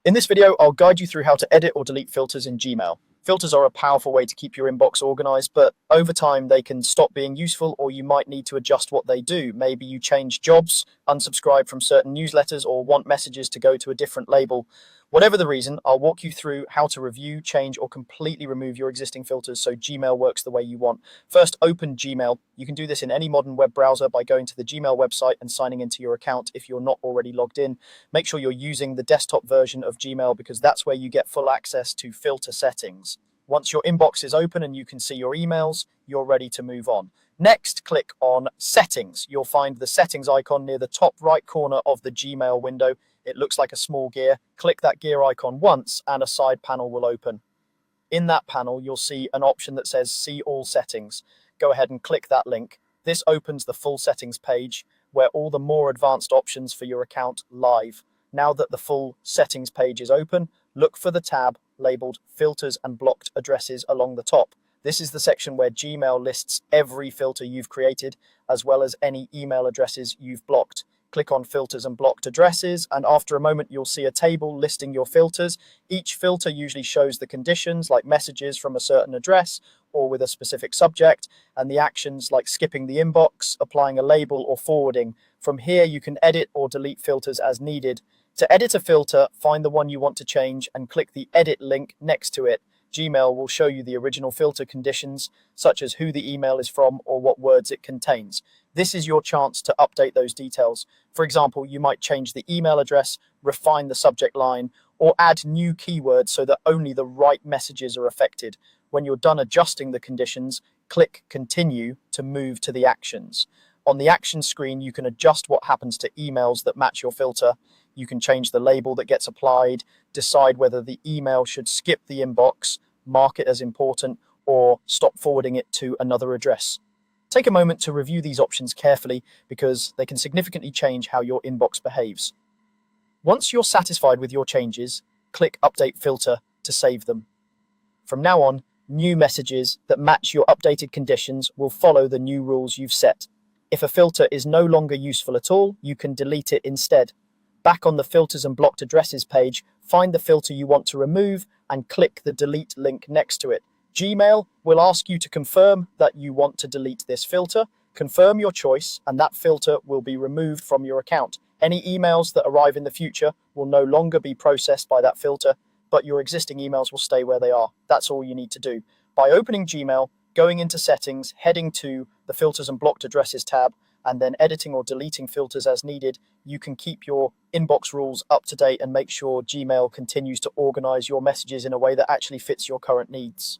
In this video, I'll guide you through how to edit or delete filters in Gmail. Filters are a powerful way to keep your inbox organized, but over time they can stop being useful or you might need to adjust what they do. Maybe you change jobs, unsubscribe from certain newsletters, or want messages to go to a different label. Whatever the reason, I'll walk you through how to review, change, or completely remove your existing filters so Gmail works the way you want. First, open Gmail. You can do this in any modern web browser by going to the Gmail website and signing into your account if you're not already logged in. Make sure you're using the desktop version of Gmail because that's where you get full access to filter settings. Once your inbox is open and you can see your emails, you're ready to move on. Next, click on Settings. You'll find the settings icon near the top right corner of the Gmail window. It looks like a small gear. Click that gear icon once and a side panel will open. In that panel, you'll see an option that says See All Settings. Go ahead and click that link. This opens the full settings page where all the more advanced options for your account live. Now that the full settings page is open, look for the tab labeled Filters and Blocked Addresses along the top. This is the section where Gmail lists every filter you've created, as well as any email addresses you've blocked. Click on Filters and Blocked Addresses, and after a moment you'll see a table listing your filters. Each filter usually shows the conditions, like messages from a certain address or with a specific subject, and the actions like skipping the inbox, applying a label, or forwarding. From here you can edit or delete filters as needed. To edit a filter, find the one you want to change and click the edit link next to it. Gmail will show you the original filter conditions, such as who the email is from or what words it contains. This is your chance to update those details. For example, you might change the email address, refine the subject line, or add new keywords so that only the right messages are affected. When you're done adjusting the conditions, click Continue to move to the actions. On the action screen, you can adjust what happens to emails that match your filter. You can change the label that gets applied, decide whether the email should skip the inbox, mark it as important, or stop forwarding it to another address. Take a moment to review these options carefully because they can significantly change how your inbox behaves. Once you're satisfied with your changes, click Update Filter to save them. From now on, new messages that match your updated conditions will follow the new rules you've set. If a filter is no longer useful at all, you can delete it instead. Back on the Filters and Blocked Addresses page, find the filter you want to remove and click the Delete link next to it. Gmail will ask you to confirm that you want to delete this filter. Confirm your choice and that filter will be removed from your account. Any emails that arrive in the future will no longer be processed by that filter, but your existing emails will stay where they are. That's all you need to do. By opening Gmail, going into Settings, heading to the Filters and Blocked Addresses tab, and then editing or deleting filters as needed, you can keep your inbox rules up to date and make sure Gmail continues to organize your messages in a way that actually fits your current needs.